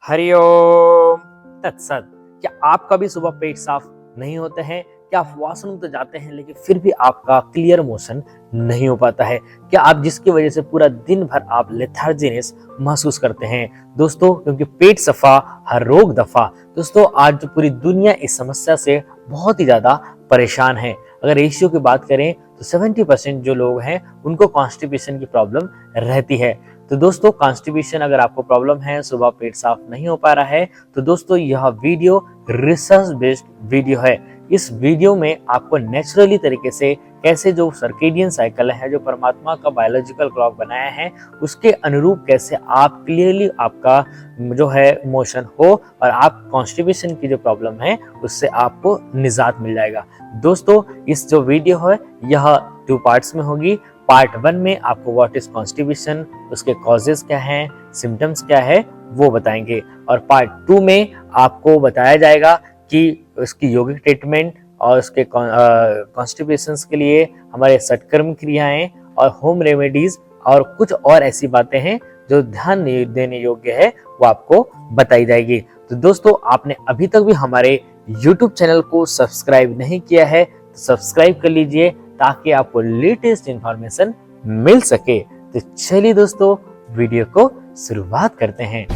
हरिओम तत्सत। क्या आपका भी सुबह पेट साफ नहीं होता है? क्या आप वॉशरूम तो जाते हैं लेकिन फिर भी आपका क्लियर मोशन नहीं हो पाता है? क्या आप जिसकी वजह से पूरा दिन भर आप लेथार्जीनेस महसूस करते हैं? दोस्तों, क्योंकि पेट सफा हर रोग दफा। दोस्तों, आज जो पूरी दुनिया इस समस्या से बहुत ही ज्यादा परेशान है। अगर रेशियो की बात करें तो 70% जो लोग हैं उनको कॉन्स्टिपेशन की प्रॉब्लम रहती है। तो दोस्तों, कॉन्स्टिपेशन अगर आपको प्रॉब्लम है, सुबह पेट साफ नहीं हो पा रहा है, तो दोस्तों यह वीडियो रिसर्च बेस्ड वीडियो है। इस वीडियो में आपको नेचुरली तरीके से कैसे जो सर्केडियन साइकिल है, जो परमात्मा का बायोलॉजिकल क्लॉक बनाया है, उसके अनुरूप कैसे आप क्लियरली आपका जो है मोशन हो और आप कॉन्स्टिपेशन की जो प्रॉब्लम है उससे आपको निजात मिल जाएगा। दोस्तों, इस जो वीडियो है यह 2 पार्ट्स में होगी। पार्ट 1 में आपको व्हाट इज कॉन्स्टिपेशन, उसके कॉजेज क्या हैं, सिम्टम्स क्या है वो बताएंगे, और पार्ट 2 में आपको बताया जाएगा कि उसकी योगिक ट्रीटमेंट और उसके कॉन्स्टिपेशन के लिए हमारे सत्कर्म क्रियाएं और होम रेमेडीज और कुछ और ऐसी बातें हैं जो ध्यान देने योग्य है वो आपको बताई जाएगी। तो दोस्तों, आपने अभी तक भी हमारे YouTube चैनल को सब्सक्राइब नहीं किया है तो सब्सक्राइब कर लीजिए ताकि आपको लेटेस्ट इंफॉर्मेशन मिल सके। तो चलिए दोस्तों, वीडियो को शुरुआत करते हैं।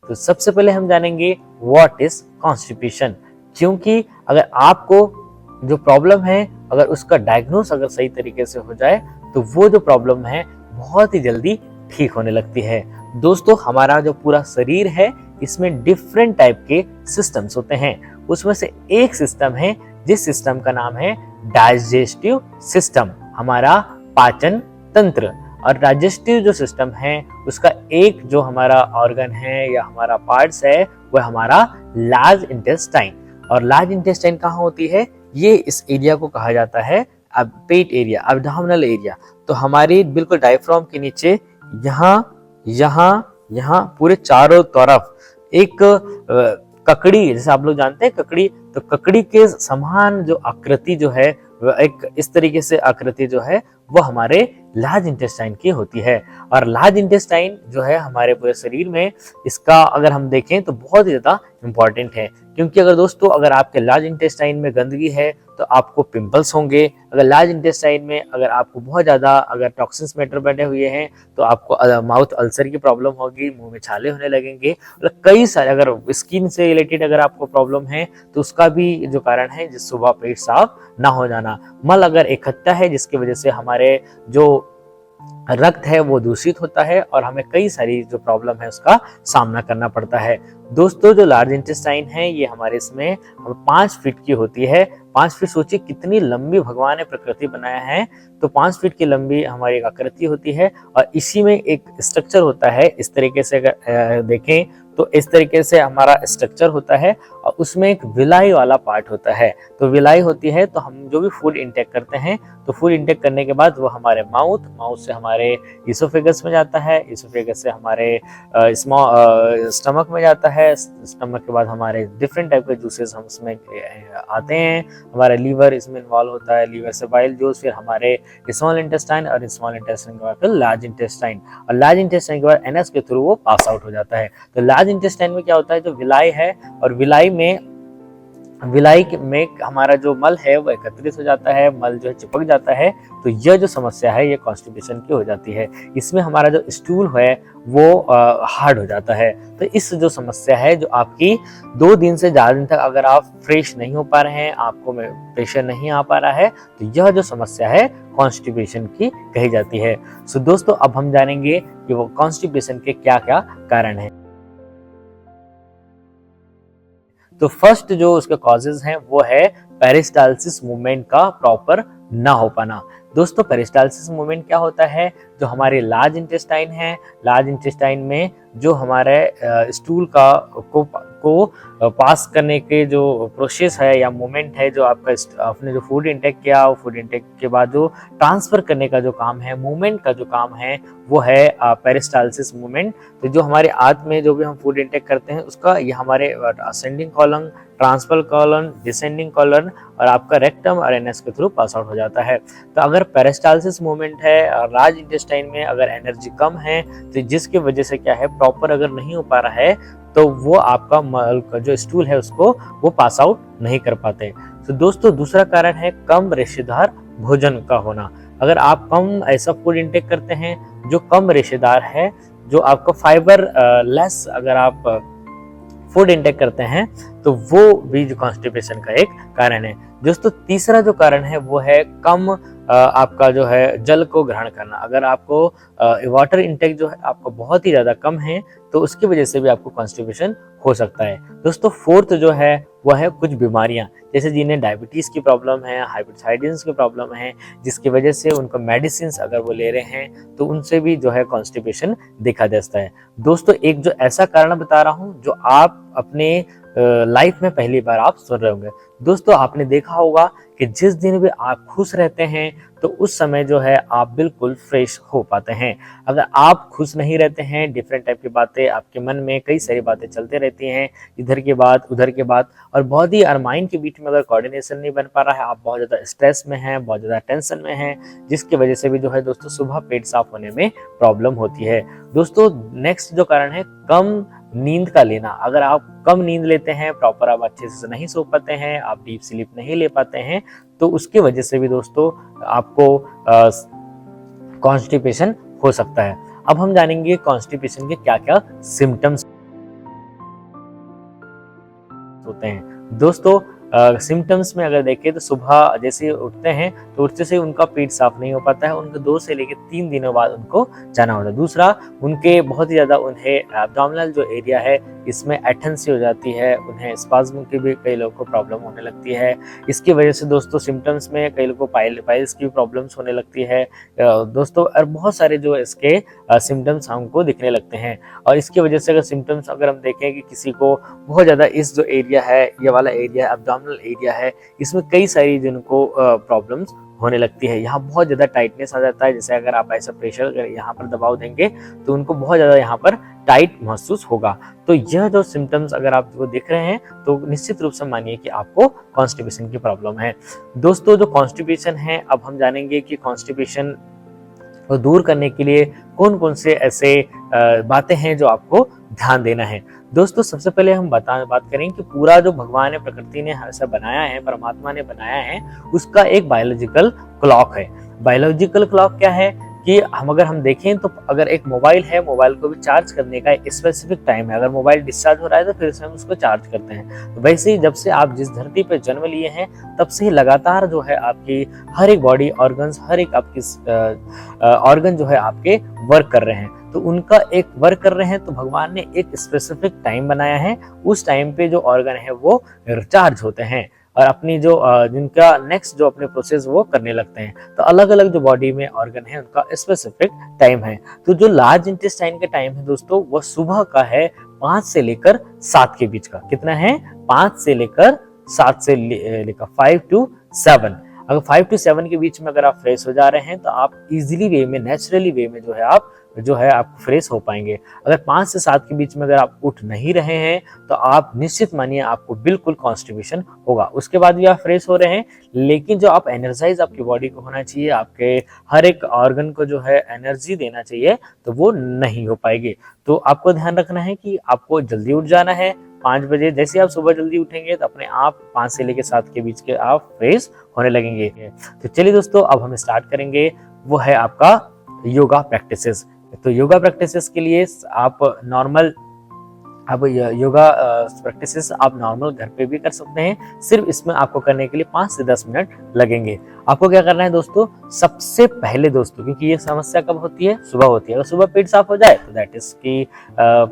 तो सबसे पहले हम जानेंगे व्हाट इज कॉन्स्टिपेशन, क्योंकि अगर आपको जो प्रॉब्लम है अगर उसका डायग्नोस अगर सही तरीके से हो जाए तो वो जो प्रॉब्लम है बहुत ही जल्दी ठीक होने लगती है। दोस्तों, हमारा जो पूरा शरीर है इसमें डिफरेंट टाइप के सिस्टम्स होते हैं। उसमें से एक सिस्टम है जिस सिस्टम का नाम है डाइजेस्टिव सिस्टम, हमारा पाचन तंत्र। और डाइजेस्टिव जो सिस्टम है उसका एक जो हमारा ऑर्गन है या हमारा पार्ट्स है वो हमारा लार्ज इंटेस्टाइन। और लार्ज इंटेस्टाइन कहाँ होती है? ये इस एरिया को कहा जाता है अब पेट एरिया, अब्डोमिनल एरिया। तो हमारी बिल्कुल डायफ्राम के नीचे यहाँ पूरे चारों तरफ एक ककड़ी, जैसे आप लोग जानते हैं ककड़ी, तो ककड़ी के समान जो आकृति जो है एक इस तरीके से आकृति जो है वो हमारे लार्ज इंटेस्टाइन की होती है। और लार्ज इंटेस्टाइन जो है हमारे पूरे शरीर में, इसका अगर हम देखें तो बहुत ही ज्यादा इंपॉर्टेंट है, क्योंकि अगर दोस्तों अगर आपके लार्ज इंटेस्टाइन में गंदगी है तो आपको पिंपल्स होंगे। अगर लार्ज इंटेस्टाइन में अगर आपको बहुत ज्यादा अगर टॉक्सिन्स मैटर बने हुए हैं तो आपको माउथ अल्सर की प्रॉब्लम होगी, मुंह में छाले होने लगेंगे। मतलब कई सारे, अगर स्किन से रिलेटेड अगर आपको प्रॉब्लम है तो उसका भी जो कारण है जिस सुबह पेट साफ ना हो जाना। मल अगर इकट्ठा है जिसकी वजह से हमारे जो रक्त है वो दूषित होता है और हमें कई सारी जो प्रॉब्लम है उसका सामना करना पड़ता है। दोस्तों, जो लार्ज इंटेस्टाइन है ये हमारे इसमें 5 फीट की होती है। 5 फीट, सोचिए कितनी लंबी भगवान ने प्रकृति बनाया है। तो 5 फीट की लंबी हमारी एक आकृति होती है और इसी में एक स्ट्रक्चर होता है। इस तरीके से अगर देखें तो इस तरीके से हमारा स्ट्रक्चर होता है और उसमें एक विलाई वाला पार्ट होता है। तो विलाई होती है तो हम जो भी फूड इंटेक करते हैं तो फूड इंटेक करने के बाद वो हमारे माउथ से हमारे इसोफेगस में जाता है, इसोफेगस से हमारे स्टमक में जाता है, स्टमक के बाद हमारे डिफरेंट टाइप के जूसेस हम उसमें आते हैं, हमारा लीवर इसमें इन्वॉल्व होता है, लीवर से बाइल जूस, फिर हमारे स्मॉल इंटेस्टाइन और स्मॉल इंटेस्टाइन के बाद लार्ज इंटेस्टाइन, और लार्ज इंटेस्टाइन के बाद एनएस के थ्रू वो पास आउट हो जाता है। तो लार्ज इंटेस्टाइन में क्या होता है, जो विलाई है और विलाई में हमारा जो मल है वो एकत्रित हो जाता है, मल जो है चिपक जाता है। तो यह जो समस्या है ये कॉन्स्टिपेशन की हो जाती है। इसमें हमारा जो स्टूल है वो हार्ड हो जाता है। तो इस जो समस्या है जो आपकी 2 दिन से ज्यादा दिन तक अगर आप फ्रेश नहीं हो पा रहे हैं, आपको में प्रेशर नहीं आ पा रहा है, तो यह जो समस्या है कॉन्स्टिपेशन की कही जाती है। सो दोस्तों, अब हम जानेंगे कि वो कॉन्स्टिपेशन के क्या क्या कारण है। तो फर्स्ट जो उसके कॉजेज हैं वो है पेरिस्टाल्सिस मूवमेंट का प्रॉपर ना हो पाना। दोस्तों, पेरिस्टाल्सिस मूवमेंट क्या होता है? जो हमारे लार्ज इंटेस्टाइन है, लार्ज इंटेस्टाइन में जो हमारे स्टूल को पास करने के जो प्रोसेस है या मूवमेंट है, जो आपका आपने जो फूड इंटेक किया, वो फूड इंटेक के बाद जो ट्रांसफर करने का जो काम है, मूवमेंट का जो काम है, वो है पेरिस्टाल्सिस मूवमेंट। तो जो हमारे आंत में जो भी हम फूड इंटेक करते हैं उसका ये हमारे ascending column transfer colon, descending colon और आपका रेक्टम और एनएस के थ्रू पास आउट हो जाता है। तो अगर पेरिस्टालसिस मूवमेंट है और लार्ज इंटेस्टाइन में अगर एनर्जी कम है तो जिसकी वजह से क्या है प्रॉपर अगर नहीं हो पा रहा है तो वो आपका मल का जो स्टूल है उसको वो पास आउट नहीं कर पाते। तो दोस्तों दूसरा कारण है कम रेशेदार भोजन का होना। अगर आप कम ऐसा फूड इंटेक करते हैं जो कम रेशेदार है, जो आपका फाइबर लेस अगर आप फूड इंटेक करते हैं तो वो भी कॉन्स्टिपेशन का एक कारण है। दोस्तों तीसरा जो कारण है वो है कम आपका जो है जल को ग्रहण करना। अगर आपको वाटर इंटेक जो है आपको बहुत ही ज्यादा कम है तो उसकी वजह से भी आपको कॉन्स्टिपेशन हो सकता है। दोस्तों फोर्थ जो है वह है कुछ बीमारियां, जैसे जिन्हें डायबिटीज की प्रॉब्लम है, हाइपरथायराइडिज्म की प्रॉब्लम है, जिसकी वजह से उनको मेडिसिन अगर वो ले रहे हैं तो उनसे भी जो है कॉन्स्टिपेशन देखा जाता है। दोस्तों एक जो ऐसा कारण बता रहा हूँ जो आप अपने लाइफ में पहली बार आप सुन रहे होंगे। दोस्तों आपने देखा होगा कि जिस दिन भी आप खुश रहते हैं तो उस समय जो है आप बिल्कुल फ्रेश हो पाते हैं। अगर आप खुश नहीं रहते हैं, डिफरेंट टाइप की बातें आपके मन में कई सारी बातें चलते रहती हैं, इधर की बात उधर की बात, और बहुत ही और माइंड के बीच में अगर कोऑर्डिनेशन नहीं बन पा रहा है, आप बहुत ज़्यादा स्ट्रेस में हैं, बहुत ज़्यादा टेंशन में हैं, जिसकी वजह से भी जो है दोस्तों सुबह पेट साफ होने में प्रॉब्लम होती है। दोस्तों नेक्स्ट जो कारण है कम नींद का लेना। अगर आप कम नींद लेते हैं, प्रॉपर आप अच्छे से नहीं सो पाते हैं, आप डीप स्लीप नहीं ले पाते हैं, तो उसकी वजह से भी दोस्तों आपको कॉन्स्टिपेशन हो सकता है। अब हम जानेंगे कॉन्स्टिपेशन के क्या क्या सिम्टम्स होते हैं। दोस्तों सिम्टम्स में अगर देखें तो सुबह जैसे उठते हैं तो उठते से उनका पेट साफ नहीं हो पाता है, उनको 2 से लेकर 3 दिनों बाद उनको जाना होता है। दूसरा उनके बहुत ही ज्यादा उन्हें एब्डोमिनल जो एरिया है इसमें एटन्सी हो जाती है, उन्हें स्पाज्म की भी कई लोगों को प्रॉब्लम होने लगती है। इसकी वजह से दोस्तों सिम्टम्स में कई लोगों को पाइल्स की प्रॉब्लम्स होने लगती है दोस्तों, और बहुत सारे जो इसके सिम्टम्स हमको दिखने लगते हैं। और इसकी वजह से अगर सिम्टम्स अगर हम देखें कि किसी को बहुत ज्यादा इस जो एरिया है, ये वाला एरिया एब्डोमिनल एरिया है, इसमें कई सारी जिनको प्रॉब्लम्स होने लगती है, यहाँ बहुत ज्यादा टाइटनेस आ जाता है, जैसे अगर आप ऐसा प्रेशर अगर यहाँ पर दबाव देंगे तो उनको बहुत ज्यादा यहाँ पर टाइट महसूस होगा। तो यह जो सिम्टम्स अगर आपको दिख रहे हैं तो निश्चित रूप से मानिए कि आपको कॉन्स्टिपेशन की प्रॉब्लम है। दोस्तों जो कॉन्स्टिपेशन है, अब हम जानेंगे कि कॉन्स्टिपेशन को दूर करने के लिए कौन कौन से ऐसे बातें हैं जो आपको ध्यान देना है। दोस्तों सबसे पहले हम बात करें कि पूरा जो भगवान ने प्रकृति ने ऐसा बनाया है, परमात्मा ने बनाया है, उसका एक बायोलॉजिकल क्लॉक है। बायोलॉजिकल क्लॉक क्या है कि अगर हम देखें तो अगर एक मोबाइल है, मोबाइल को भी चार्ज करने का एक स्पेसिफिक टाइम है। अगर मोबाइल डिस्चार्ज हो रहा है तो फिर से हम उसको चार्ज करते हैं। तो वैसे ही जब से आप जिस धरती पे जन्म लिए हैं तब से ही लगातार जो है आपकी हर एक बॉडी ऑर्गन्स, हर एक आपकी ऑर्गन जो है आपके वर्क कर रहे हैं। तो उनका एक वर्क कर रहे हैं तो भगवान ने एक स्पेसिफिक टाइम बनाया है, उस टाइम पे जो ऑर्गन है वो चार्ज होते हैं और अपनी जो जिनका नेक्स्ट जो अपने प्रोसेस वो करने लगते हैं। तो अलग अलग जो बॉडी में ऑर्गन है उनका स्पेसिफिक टाइम है। तो जो लार्ज इंटेस्टाइन का टाइम है दोस्तों वो सुबह का है 5 से लेकर 7 के बीच का। कितना है? 5 से लेकर 7 से लेकर 5 to 7। अगर 5 to 7 के बीच में अगर आप फ्रेश हो जा रहे हैं तो आप इजीली वे में, नेचुरली वे में जो है आप फ्रेश हो पाएंगे। अगर 5 से 7 के बीच में अगर आप उठ नहीं रहे हैं तो आप निश्चित मानिए आपको बिल्कुल कॉन्स्टिपेशन होगा। उसके बाद भी आप फ्रेश हो रहे हैं, लेकिन जो आप एनर्जाइज आपकी बॉडी को होना चाहिए, आपके हर एक ऑर्गन को जो है एनर्जी देना चाहिए, तो वो नहीं हो पाएगी। तो आपको ध्यान रखना है कि आपको जल्दी उठ जाना है 5 बजे। जैसे आप सुबह जल्दी उठेंगे तो अपने आप 5 से लेकर 7 के बीच के आप फ्रेश होने लगेंगे। तो चलिए दोस्तों अब हम स्टार्ट करेंगे, वो है आपका योगा प्रैक्टिसेस। तो योगा प्रैक्टिसेस के लिए आप नॉर्मल योगा प्रैक्टिसेस आप नॉर्मल घर पे भी कर सकते हैं। सिर्फ इसमें आपको करने के लिए 5 से 10 मिनट लगेंगे। आपको क्या करना है दोस्तों, सबसे पहले दोस्तों, क्योंकि ये समस्या कब होती है? सुबह होती है। अगर सुबह पेट साफ हो जाए तो दैट इज की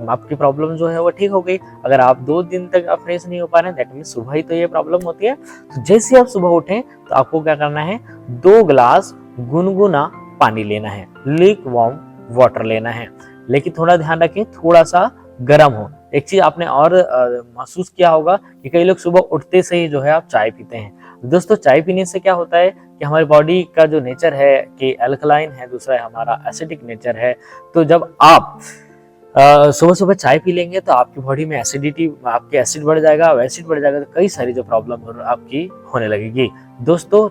आपकी प्रॉब्लम जो है वो ठीक हो गई। अगर आप 2 दिन तक आप फ्रेश नहीं हो पा रहे हैं, दैट मीन सुबह ही तो ये प्रॉब्लम होती है। तो जैसे आप सुबह उठें तो आपको क्या करना है, 2 गिलास गुनगुना पानी लेना है, लीक वार्म वाटर लेना है, लेकिन थोड़ा ध्यान रखें थोड़ा सा गर्म हो। एक चीज आपने और महसूस किया होगा कि कई लोग सुबह उठते से ही जो है आप चाय पीते हैं। दोस्तों चाय पीने से क्या होता है कि हमारी बॉडी का जो नेचर है कि अल्कलाइन है, दूसरा है हमारा एसिडिक नेचर है। तो जब आप सुबह सुबह चाय पी लेंगे तो आपकी बॉडी में एसिडिटी, आपके एसिड बढ़ जाएगा, और एसिड बढ़ जाएगा तो कई सारी जो प्रॉब्लम आपकी होने लगेगी। दोस्तों,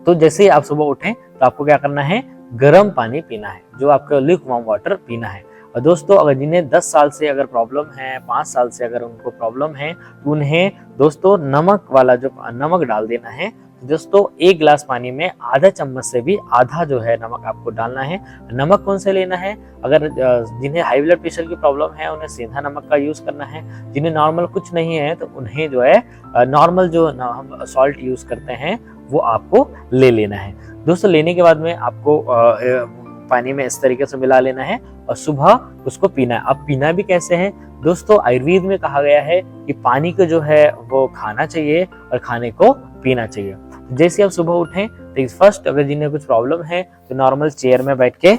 तो जैसे ही आप सुबह उठें तो आपको क्या करना है, गर्म पानी पीना है, जो आपका ल्यूक वार्म वाटर पीना है। और दोस्तों, अगर जिन्हें 10 साल से अगर प्रॉब्लम है, 5 साल से अगर उनको प्रॉब्लम है, तो उन्हें दोस्तों नमक वाला जो नमक डाल देना है। तो दोस्तों, 1 गिलास पानी में आधा चम्मच से भी आधा जो है नमक आपको डालना है। नमक कौन से लेना है, अगर जिन्हें हाई ब्लड प्रेशर की प्रॉब्लम है उन्हें सीधा नमक का यूज करना है। जिन्हें नॉर्मल कुछ नहीं है तो उन्हें जो है नॉर्मल जो हम सॉल्ट यूज करते हैं वो आपको ले लेना है। दोस्तों, लेने के बाद में आपको पानी में इस तरीके से मिला लेना है और सुबह उसको पीना है। अब पीना भी कैसे है दोस्तों, आयुर्वेद में कहा गया है कि पानी को जो है वो खाना चाहिए और खाने को पीना चाहिए। जैसे आप सुबह उठें तो फर्स्ट, अगर जिन्हें कुछ प्रॉब्लम है तो नॉर्मल चेयर में बैठ के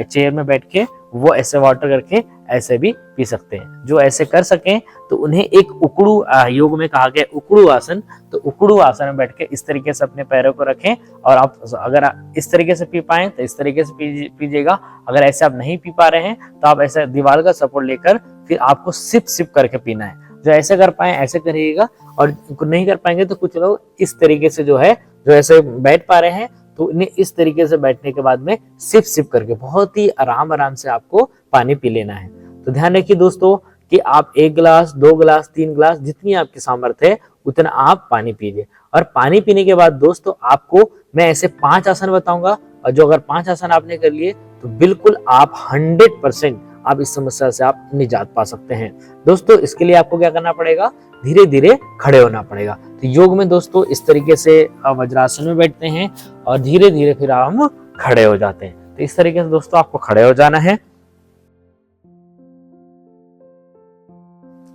चेयर में बैठ के वो ऐसे वाटर करके ऐसे भी पी सकते हैं। जो ऐसे कर सकें तो उन्हें एक उकड़ू, योग में कहा गया उकड़ू आसन, तो उकड़ू आसन में बैठ के इस तरीके से अपने पैरों को रखें और आप अगर इस तरीके से पी पाए तो इस तरीके से पीजिएगा। अगर ऐसे आप नहीं पी पा रहे हैं तो आप ऐसे दीवार का सपोर्ट लेकर फिर आपको सिप सिप करके पीना है। जो ऐसे कर पाए ऐसे करिएगा, और नहीं कर पाएंगे तो कुछ लोग इस तरीके से जो है, जो ऐसे बैठ पा रहे हैं तो उन्हें इस तरीके से बैठने के बाद में सिप सिप करके बहुत ही आराम आराम से आपको पानी पी लेना है। तो ध्यान रखिए दोस्तों कि आप 1 गिलास, 2 गिलास, 3 गिलास, जितनी आपकी सामर्थ्य है उतना आप पानी पीजिए। और पानी पीने के बाद दोस्तों आपको मैं ऐसे 5 आसन बताऊंगा, और जो अगर 5 आसन आपने कर लिए तो बिल्कुल आप 100% आप इस समस्या से आप निजात पा सकते हैं। दोस्तों, इसके लिए आपको क्या करना पड़ेगा, धीरे धीरे खड़े होना पड़ेगा। तो योग में दोस्तों इस तरीके से वज्रासन में बैठते हैं और धीरे धीरे फिर हम खड़े हो जाते हैं। तो इस तरीके से दोस्तों आपको खड़े हो जाना है।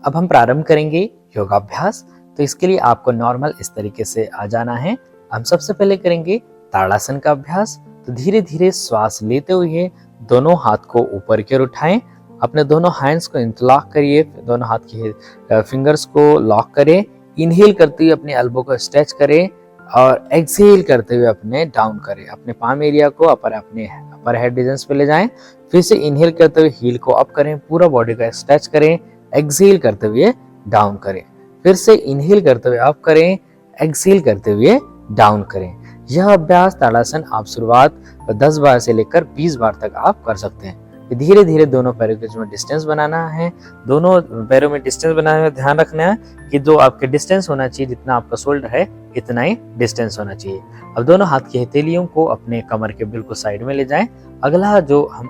अब हम प्रारंभ करेंगे योगाभ्यास। तो इसके लिए आपको नॉर्मल इस तरीके से आ जाना है। हम सबसे पहले करेंगे ताड़ासन का अभ्यास। तो धीरे धीरे श्वास लेते हुए दोनों हाथ को ऊपर की ओर उठाएं, अपने दोनों हैंड्स को इंटरलॉक करिए, दोनों हाथ के फिंगर्स को लॉक करें। इनहेल करते हुए अपने एल्बो को स्ट्रेच करें और एक्सहेल करते हुए अपने डाउन करें। अपने पाम एरिया को अपर हेड रीजन्स पे ले जाएं। फिर से इनहेल करते हुए हील को अप करें, पूरा बॉडी का स्ट्रेच करें, एक्सहेल करते हुए डाउन करें। फिर से इनहेल करते हुए अप करें, एक्सहेल करते हुए डाउन करें। यह अभ्यास ताड़ासन आप शुरुआत 10 बार से लेकर 20 बार तक आप कर सकते हैं। धीरे धीरे दोनों पैरों के बीच में डिस्टेंस बनाना है। दोनों पैरों में डिस्टेंस बनाने में ध्यान रखना है कि जो आपके डिस्टेंस होना चाहिए, जितना आपका शोल्डर है इतना ही डिस्टेंस होना चाहिए। अब दोनों हाथ की हथेलियों को अपने कमर के बिल्कुल साइड में ले जाएं। अगला जो हम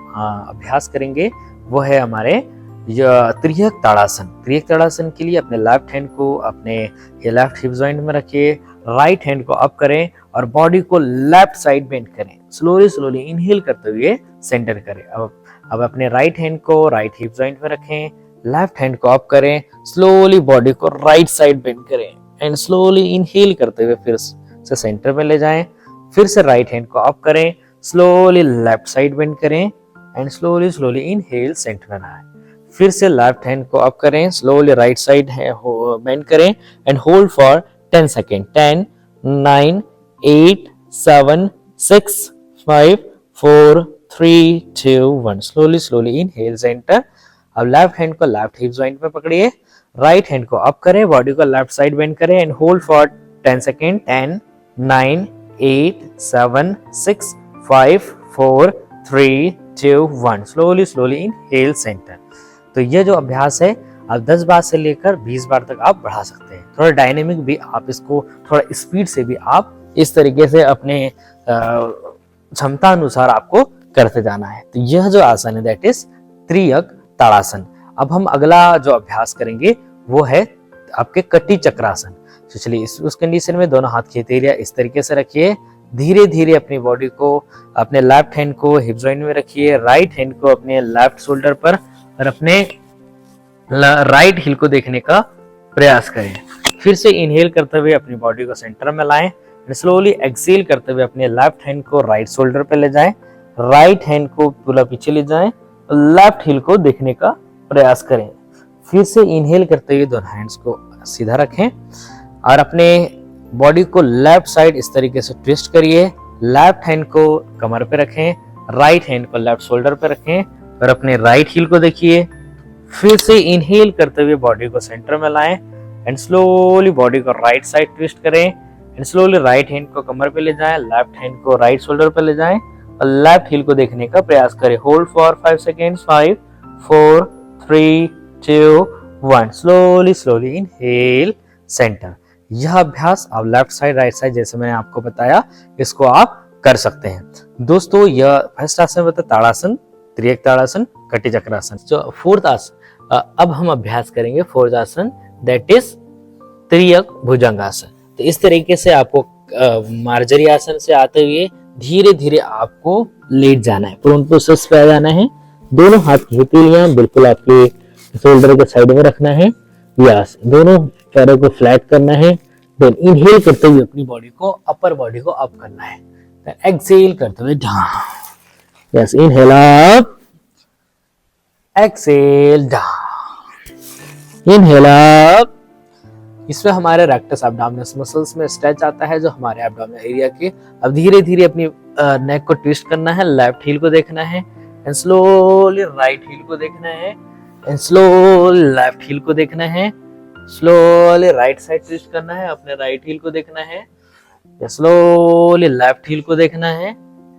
अभ्यास करेंगे वो है हमारे त्रियक ताड़ासन। त्रियक ताड़ासन के लिए अपने लेफ्ट हैंड को अपने लेफ्ट हिप जॉइंट में रखिए, राइट हैंड को अप करें और बॉडी को लेफ्ट साइड बेंड करें। स्लोली स्लोली इनहेल करते हुए सेंटर करें। अब अपने राइट हैंड को राइट हिप जॉइंट में रखें, लेफ्ट हैंड को अप करें, स्लोली बॉडी को राइट साइड बेंड करें एंड स्लोली इनहेल करते हुए फिर से सेंटर में ले जाएं। फिर से राइट हैंड को अप करें, स्लोली लेफ्ट साइड बेंड करें and slowly slowly inhale centre में आए। फिर से लेफ्ट हैंड को अप करें, स्लोली राइट साइड बेंड करें and hold for 10 second. 10, 9, 8, 7, 6, 5, 4, 3, 2, 1। Slowly slowly inhale centre. अब लेफ्ट हैंड को लेफ्ट हिप जॉइंट में पकड़िए, राइट हैंड को अप करें, बॉडी को लेफ्ट साइड बेंड करें and hold for 10 second. 10, 9, 8, 7, 6, 5, 4, 3, 2, 1। Slowly slowly inhale centre. तो ये जो अभ्यास है आप 10 बार से लेकर 20 बार तक आप बढ़ा सकते हैं। थोड़ा डायनेमिक भी आप इसको, थोड़ा स्पीड से भी आप इस तरीके से अपने क्षमता अनुसार आपको करते जाना है। तो यह जो आसन है दैट इज त्रियक ताड़ासन। अब हम अगला जो अभ्यास करेंगे वो है आपके कटी चक्रासन। तो चलिए उस कंडीशन में दोनों हाथ की हथेलियां इस तरीके से रखिए, धीरे धीरे अपनी बॉडी को अपने लेफ्ट हैंड को हिप जॉइंट में रखिए, राइट हैंड को अपने लेफ्ट शोल्डर पर और अपने राइट हिल को देखने का प्रयास करें। फिर से इनहेल करते हुए अपनी बॉडी को सेंटर में लाएं, स्लोली एक्सहेल करते हुए अपने लेफ्ट हैंड को राइट शोल्डर पे ले जाएं, राइट हैंड को पूरा पीछे ले जाएं, लेफ्ट हिल को देखने का प्रयास करें। फिर से इनहेल करते हुए दोनों हैंड्स को सीधा रखें और अपने बॉडी को लेफ्ट साइड इस तरीके से ट्विस्ट करिए। लेफ्ट हैंड को कमर पे रखें, राइट हैंड को लेफ्ट शोल्डर पे रखें, और अपने राइट हील को देखिए। फिर से इनहेल करते हुए बॉडी को सेंटर में लाएं एंड स्लोली बॉडी को राइट साइड ट्विस्ट करें एंड स्लोली राइट हैंड को कमर पे ले जाएं, लेफ्ट हैंड को राइट शोल्डर पे ले जाएं और लेफ्ट हील को देखने का प्रयास करें। Hold for 5 seconds. 5 4 3 2 1। Slowly slowly inhale centre. यह अभ्यास आप लेफ्ट साइड राइट साइड जैसे मैंने आपको बताया इसको आप कर सकते हैं। दोस्तों यह फर्स्ट आसन होता है ताड़ासन, त्रियक ताड़ासन, कटी चक्रासन। जो फोर्थ आसन, अब हम अभ्यास करेंगे फोर्थ आसन, दैट इज त्रियक भुजंगासन। तो इस तरीके से आपको मार्जरी आसन से आते हुए धीरे धीरे आपको लेट जाना है, प्रोन पोस्चर पे आ जाना है। दोनों हाथ की हथेलियां बिल्कुल आपके शोल्डर के साइड में रखना है। यस, दोनों पैरों को फ्लैट करना है। देन इनहेल करते हुए अपनी बॉडी को, अपर बॉडी को अप करना है। देन एक्सहेल करते हुए down. Yes, inhale up, exhale down, inhale up. इसमें हमारे रेक्टस एब्डोमिनस मसल्स में स्ट्रेच आता है जो हमारे एब्डोमिनल एरिया के। अब धीरे धीरे अपनी नेक को ट्विस्ट करना है, लेफ्ट हील को देखना है एंड स्लोली राइट हील को देखना है एंड स्लोली लेफ्ट हील को देखना है। स्लोली राइट साइड ट्विस्ट करना है, अपने राइट हील को देखना है, स्लोली लेफ्ट हील को देखना है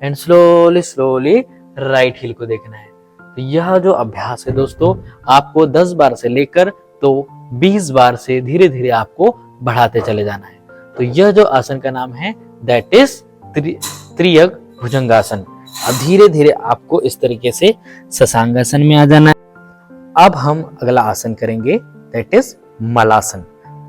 and slowly slowly right heel को देखना है। तो यह जो अभ्यास है दोस्तों आपको 10 बार से लेकर तो 20 बार से धीरे धीरे आपको बढ़ाते चले जाना है। तो यह जो आसन का नाम है दैट इज त्रियक भुजंगासन। अब धीरे धीरे आपको इस तरीके से शशांगासन में आ जाना है। अब हम अगला आसन करेंगे दैट इज मलासन।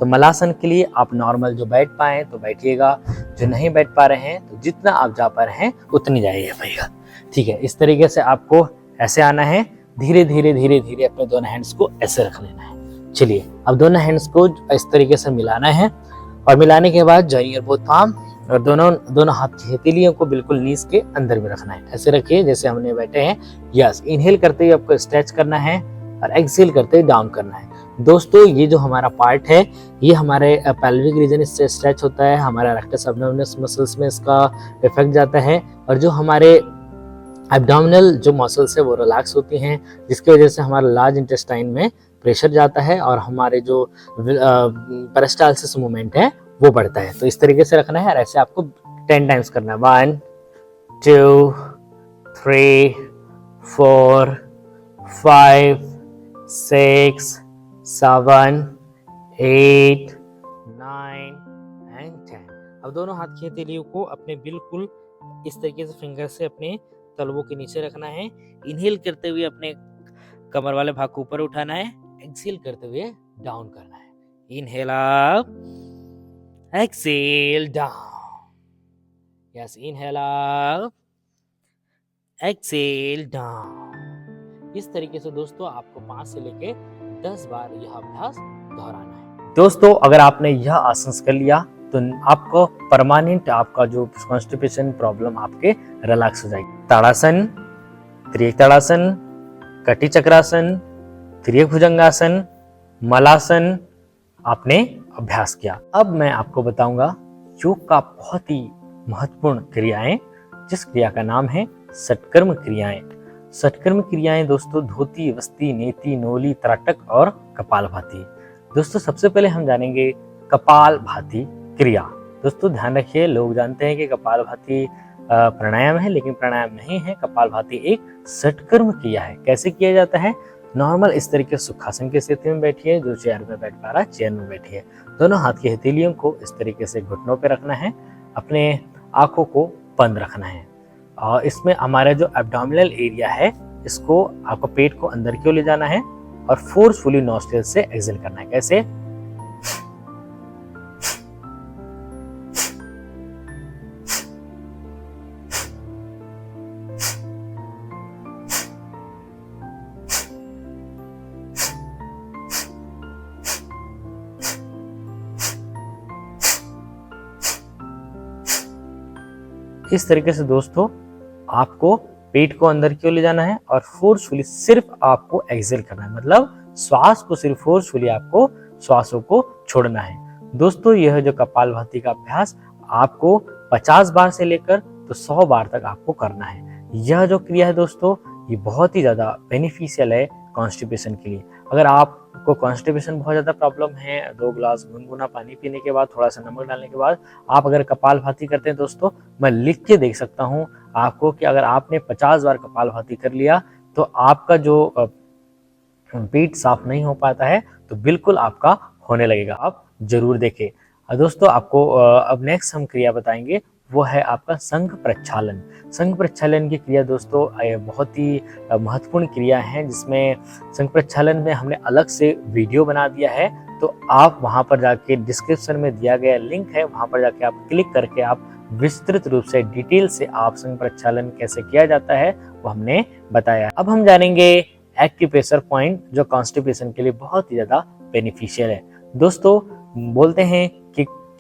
तो मलासन के लिए आप नॉर्मल जो बैठ पाए तो बैठिएगा, जो नहीं बैठ पा रहे हैं तो जितना आप जा पा रहे हैं उतनी जाइए भैया। ठीक है, इस तरीके से आपको ऐसे आना है। धीरे धीरे धीरे धीरे अपने दोनों हैंड्स को ऐसे रख लेना है। चलिए अब दोनों हैंड्स को इस तरीके से मिलाना है और मिलाने के बाद जॉइनिंग योर बोथ पाम और दोनों हाथ की हथेलियों को बिल्कुल नीज के अंदर में रखना है। ऐसे रखिए जैसे हमने बैठे हैं। यस, इनहेल करते हुए आपको स्ट्रेच करना है और एक्सहेल करते हुए डाउन करना है। दोस्तों ये जो हमारा पार्ट है ये हमारे पेल्विक रीजन इससे स्ट्रेच होता है, हमारा रेक्टस एब्डोमिनस मसल्स में इसका इफेक्ट जाता है और जो हमारे एब्डोमिनल जो मसल्स है वो रिलैक्स होती हैं, जिसकी वजह से हमारा लार्ज इंटेस्टाइन में प्रेशर जाता है और हमारे जो पेरिस्टालसिस मूवमेंट है वो बढ़ता है। तो इस तरीके से रखना है और ऐसे आपको 10 टाइम्स करना है। 1 2 3 4 5 6 7 8 9 एंड 10। अब दोनों हाथ की हथेलियों को अपने बिल्कुल इस तरीके से फिंगर से अपने तलवों के नीचे रखना है। इनहेल करते हुए अपने कमर वाले भाग को ऊपर उठाना है, एक्सहेल करते हुए डाउन करना है। Inhale up, exhale down. Yes, inhale up, exhale down. इस तरीके से दोस्तों आपको 5 से लेके 10 बार यह अभ्यास दोहराना है। दोस्तों अगर आपने यह आसन कर लिया तो आपको परमानेंट आपका जो कॉन्स्टिपेशन प्रॉब्लम आपके रिलैक्स हो जाएगी। ताड़ासन, त्रियक ताड़ासन, कटी चक्रासन, त्रियक भुजंगासन, मलासन आपने अभ्यास किया। अब मैं आपको बताऊंगा योग का बहुत ही महत्वपूर्ण क्रियाएं, जिस क्रिया का नाम है षटकर्म क्रियाएं। षटकर्म क्रियाएं दोस्तों धोती, वस्ती, नेति, नोली, त्राटक और कपालभाति। दोस्तों सबसे पहले हम जानेंगे कपालभाति क्रिया। दोस्तों ध्यान रखिए, लोग जानते हैं कि कपालभाति प्राणायाम है, लेकिन प्राणायाम नहीं है। कपालभाति एक षटकर्म क्रिया है। कैसे किया जाता है? नॉर्मल इस तरीके सुखासन की स्थिति में बैठिए, जो चेयर में बैठ पा रहा है चेयर में बैठिए। दोनों हाथ की हथेलियों को इस तरीके से घुटनों पे रखना है, अपने आंखों को बंद रखना है और इसमें हमारा जो एब्डोमिनल एरिया है इसको आपको पेट को अंदर क्यों ले जाना है और फोर्सफुली नॉस्ट्रिल से एक्सहेल करना है। कैसे? इस तरीके से दोस्तों आपको पेट को अंदर क्यों ले जाना है और फोर्सफुली सिर्फ आपको एक्सहेल करना है, मतलब श्वास को सिर्फ फोर्सफुली आपको श्वासों को छोड़ना है। दोस्तों यह जो कपालभाति का अभ्यास आपको 50 बार से लेकर तो 100 बार तक आपको करना है। यह जो क्रिया है दोस्तों ये बहुत ही ज़्यादा बेनिफिशियल है कॉन्स्टिपेशन के लिए। अगर आपको कॉन्स्टिपेशन बहुत ज़्यादा प्रॉब्लम है, 2 ग्लास गुनगुना पानी पीने के बाद, थोड़ा सा नमक डालने के बाद आप अगर कपालभाति करते हैं दोस्तों, मैं लिख के देख सकता हूँ आपको कि अगर आपने 50 बार कपालभाति कर लिया तो आपका जो पेट साफ नहीं हो पाता है तो बिल्कुल आपका होने लगेगा। आप जरूर देखें। दोस्तों आपको अब नेक्स्ट हम क्रिया बताएंगे, वो है आपका संघ प्रक्षालन। संघ प्रक्षालन की क्रिया दोस्तों बहुत ही महत्वपूर्ण क्रिया है, जिसमें संघ प्रक्षालन में हमने अलग से वीडियो बना दिया है। तो आप वहां पर जाके डिस्क्रिप्शन में दिया गया लिंक है, वहां पर जाके आप क्लिक करके आप विस्तृत रूप से डिटेल से आप संघ प्रक्षालन कैसे किया जाता है वो हमने बताया। अब हम जानेंगे एक्यूप्रेशर पॉइंट, जो कॉन्स्टिपेशन के लिए बहुत ही ज्यादा बेनिफिशियल है। दोस्तों बोलते हैं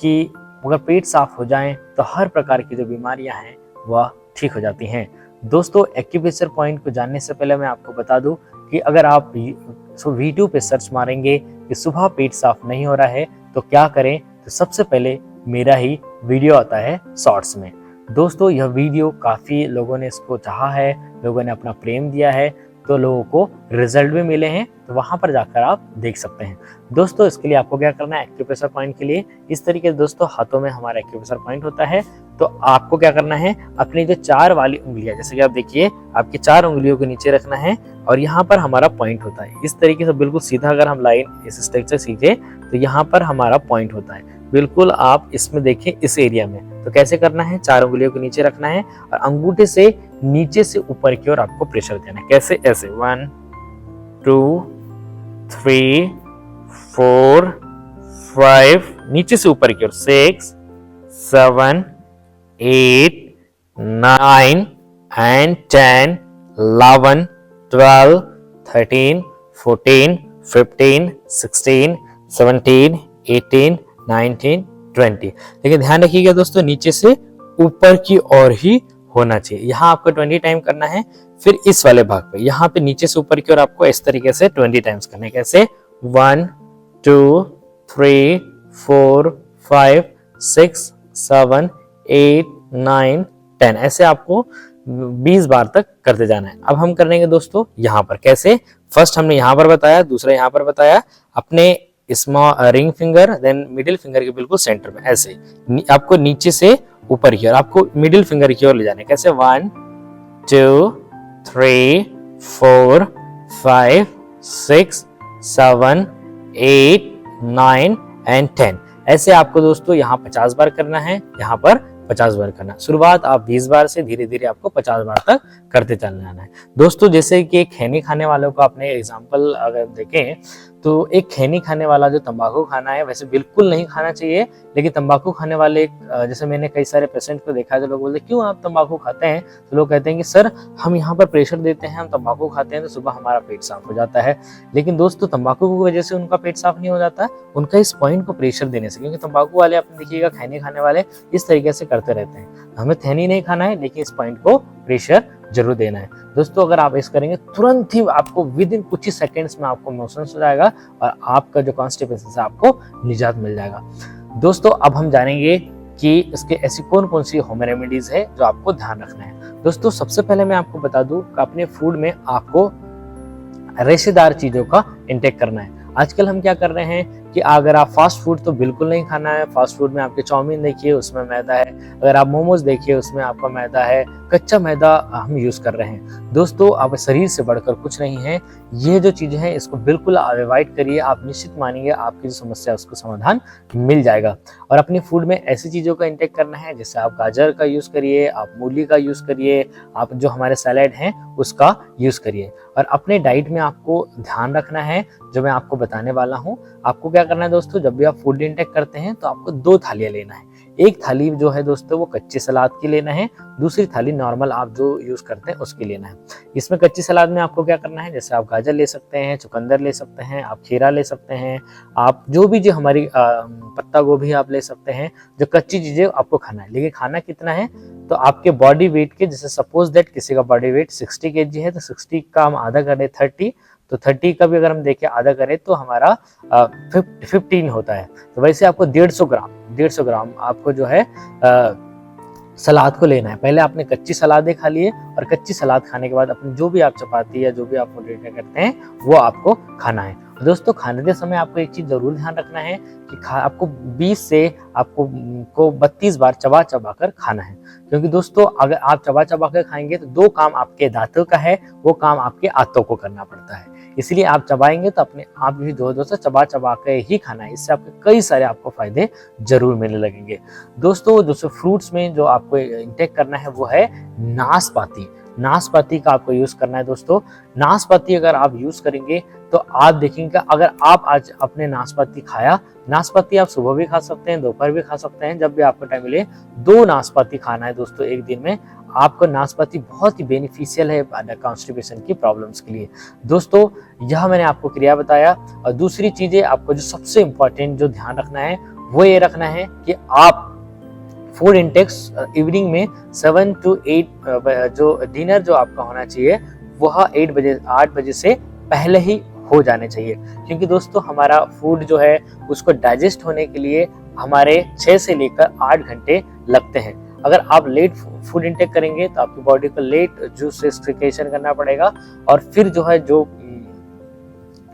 कि अगर पेट साफ हो जाए तो हर प्रकार की जो बीमारियां हैं वह ठीक हो जाती हैं। दोस्तों एक्यूप्रेशर पॉइंट को जानने से पहले मैं आपको बता दूं कि अगर आप यूट्यूब पे सर्च मारेंगे कि सुबह पेट साफ नहीं हो रहा है तो क्या करें, तो सबसे पहले मेरा ही वीडियो आता है शॉर्ट्स में। दोस्तों यह वीडियो काफी लोगों ने इसको चाहा है, लोगों ने अपना प्रेम दिया है, तो लोगों को रिजल्ट भी मिले हैं, तो वहां पर जाकर आप देख सकते हैं। दोस्तों इसके लिए आपको क्या करना है, एक्यूप्रेशर पॉइंट के लिए इस तरीके से दोस्तों हाथों में हमारा एक्यूप्रेशर पॉइंट होता है। तो आपको क्या करना है, अपनी जो 4 वाली उंगलियां, जैसे कि आप देखिए आपकी 4 उंगलियों के नीचे रखना है और यहाँ पर हमारा पॉइंट होता है। इस तरीके से बिल्कुल सीधा अगर हम लाइन इस स्ट्रक्चर सीखे तो यहाँ पर हमारा पॉइंट होता है। बिल्कुल आप इसमें देखें इस एरिया में। तो कैसे करना है, 4 उंगलियों को नीचे रखना है और अंगूठे से नीचे से ऊपर की ओर आपको प्रेशर देना है। कैसे, ऐसे 1 2 3 4 5, नीचे से ऊपर की ओर 6 7 8 9 and 10 11 12 13 14 15 16 17 18 19 20। लेकिन ध्यान रखिएगा दोस्तों नीचे से ऊपर की ओर ही होना चाहिए। यहाँ आपको 20 टाइम करना है। फिर इस वाले भाग पे यहाँ पे नीचे से ऊपर की ओर आपको इस तरीके से 20 टाइम्स करना है। कैसे, 1 2 3 4 5 6 7 8 9 10, ऐसे आपको 20 बार तक करते जाना है। अब हम करेंगे दोस्तों यहाँ पर। कैसे, फर्स्ट हमने यहाँ पर बताया, दूसरा यहाँ पर बताया, अपने small ring finger then middle finger के बिल्कुल सेंटर में, ऐसे आपको नीचे से ऊपर की ओर आपको मिडिल फिंगर की ओर ले जाना है। कैसे, 1 2 3 4 5 6 7 8 9 and 10, ऐसे आपको दोस्तों यहाँ 50 बार करना है, यहाँ पर 50 बार करना। शुरुआत आप 20 बार से धीरे धीरे आपको 50 बार तक करते चलना है। दोस्तों जैसे कि खैनी खाने वालों का अपने एग्जांपल अगर देखें तो एक खैनी खाने वाला जो तंबाकू खाना है वैसे बिल्कुल नहीं खाना चाहिए, लेकिन तंबाकू खाने वाले जैसे मैंने कई सारे पेशेंट को देखा है, जो लोग बोलते हैं क्यों आप तंबाकू खाते हैं, तो लोग कहते हैं कि सर हम यहाँ पर प्रेशर देते हैं, हम तंबाकू खाते हैं तो सुबह हमारा पेट साफ हो जाता है। लेकिन दोस्तों तंबाकू की वजह से उनका पेट साफ नहीं हो जाता, उनका इस पॉइंट को प्रेशर देने से, क्योंकि तंबाकू वाले आपने देखिएगा खैनी खाने वाले इस तरीके से करते रहते हैं। हमें खैनी नहीं खाना है, लेकिन इस पॉइंट को प्रेशर जरूर देना है। दोस्तों अगर आप ऐसा करेंगे तुरंत ही आपको विद इन कुछ ही सेकेंड्स में आपको मोशन हो जाएगा और आपका जो कॉन्स्टिपेशन से आपको निजात मिल जाएगा। दोस्तों अब हम जानेंगे कि इसके ऐसी कौन कौन सी होम रेमेडीज है जो आपको ध्यान रखना है। दोस्तों सबसे पहले मैं आपको बता दूं कि अपने फूड में आपको रेशेदार चीजों का इंटेक करना है। आजकल हम क्या कर रहे हैं कि अगर आप फास्ट फूड तो बिल्कुल नहीं खाना है। फास्ट फूड में आपके चाउमीन देखिए उसमें मैदा है, अगर आप मोमोज देखिए उसमें आपका मैदा है, कच्चा मैदा हम यूज कर रहे हैं। दोस्तों आप शरीर से बढ़कर कुछ नहीं है, ये जो चीजें हैं इसको बिल्कुल अवॉइड करिए। आप निश्चित मानिए आपकी जो समस्या है उसको समाधान मिल जाएगा। और अपनी फूड में ऐसी चीजों का इंटेक करना है जैसे आप गाजर का यूज करिए, आप मूली का यूज करिए, आप जो हमारे सैलेड हैं उसका यूज करिए। और अपने डाइट में आपको ध्यान रखना है जो मैं आपको बताने वाला हूँ। आपको क्या करना है दोस्तों, जब भी आप फूड इंटेक करते हैं तो आपको 2 थालियां लेना है। एक थाली जो है दोस्तों वो कच्चे सलाद की लेना है, दूसरी थाली नॉर्मल आप जो यूज करते हैं उसकी लेना है। इसमें कच्ची सलाद में आपको क्या करना है, जैसे आप गाजर ले सकते हैं, चुकंदर ले सकते हैं, आप खीरा ले सकते हैं, आप जो भी जो हमारी पत्ता गोभी आप ले सकते हैं। जो कच्ची चीजें आपको खाना है, लेकिन खाना कितना है, तो आपके बॉडी वेट के, जैसे सपोज दैट किसी का बॉडी वेट 60 kg है तो 60 का हम आधा करें 30, तो 30 का भी अगर हम देखें आधा करें तो हमारा 15 होता है। तो वैसे आपको 150 ग्राम आपको जो है सलाद को लेना है। पहले आपने कच्ची सलादें खा लिए और कच्ची सलाद खाने के बाद अपनी जो भी आप चपाती या जो भी आप फूड इंटेक करते हैं वो आपको खाना है। दोस्तों खाने के समय आपको एक चीज जरूर ध्यान रखना है कि आपको 20 से आपको 32 बार चबा चबा कर खाना है, क्योंकि दोस्तों अगर आप चबा चबा कर खाएंगे तो 2 काम आपके दांतों का है, वो काम आपके आंतों को करना पड़ता है। इसलिए आप चबाएंगे तो अपने आप भी दोस्तों चबा चबा के ही खाना है। इससे आपके कई सारे आपको फायदे जरूर मिलने लगेंगे। दोस्तों फ्रूट्स में जो आपको इंटेक करना है वो है नाशपाती। नाशपाती का आपको यूज करना है दोस्तों। नाशपाती अगर आप यूज करेंगे तो आप देखेंगे अगर आप आज अपने नाशपाती खाया, नाशपाती आप सुबह भी खा सकते हैं, दोपहर भी खा सकते हैं, जब भी आपको टाइम मिले 2 नाशपाती खाना है दोस्तों एक दिन में। आपको नाशपाती बहुत ही बेनिफिशियल है कॉन्स्टिपेशन की प्रॉब्लम्स के लिए। दोस्तों यह मैंने आपको क्रिया बताया। और दूसरी चीजें आपको जो सबसे इंपॉर्टेंट जो ध्यान रखना है वो ये रखना है कि आप फूड इंटेक्स इवनिंग में 7 to 8 जो डिनर जो आपका होना चाहिए वह 8 बजे से पहले ही हो जाने चाहिए, क्योंकि दोस्तों हमारा फूड जो है उसको डाइजेस्ट होने के लिए हमारे 6 से लेकर 8 घंटे लगते हैं। अगर आप लेट फूड इंटेक करेंगे तो आपकी बॉडी को लेट जूस से एक्सक्रीशन करना पड़ेगा और फिर जो है जो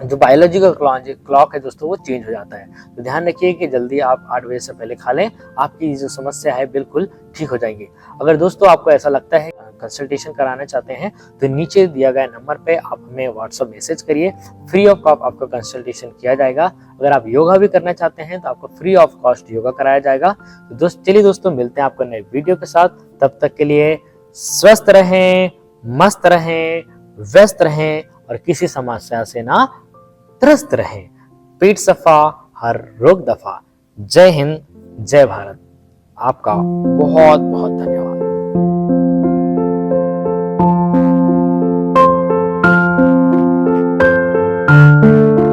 बायोलॉजिकल क्लॉक है दोस्तों वो चेंज हो जाता है। तो ध्यान रखिए कि जल्दी आप 8 बजे से पहले खा लें, आपकी जो समस्या है बिल्कुल ठीक हो जाएंगी। अगर दोस्तों आपको ऐसा लगता है कंसल्टेशन कराना चाहते हैं तो नीचे दिया गया नंबर पे आप हमें व्हाट्सएप मैसेज करिए, फ्री ऑफ कॉस्ट आपका कंसल्टेशन किया जाएगा। अगर आप योगा भी करना चाहते हैं तो आपको फ्री ऑफ कॉस्ट योगा कराया जाएगा। तो चलिए दोस्तों मिलते हैं आपको नए वीडियो के साथ, तब तक के लिए स्वस्थ रहें, मस्त रहें, व्यस्त रहें और किसी समस्या से ना त्रस्त रहें। पेट सफा हर रोग दफा। जय हिंद, जय भारत। आपका बहुत बहुत धन्यवाद।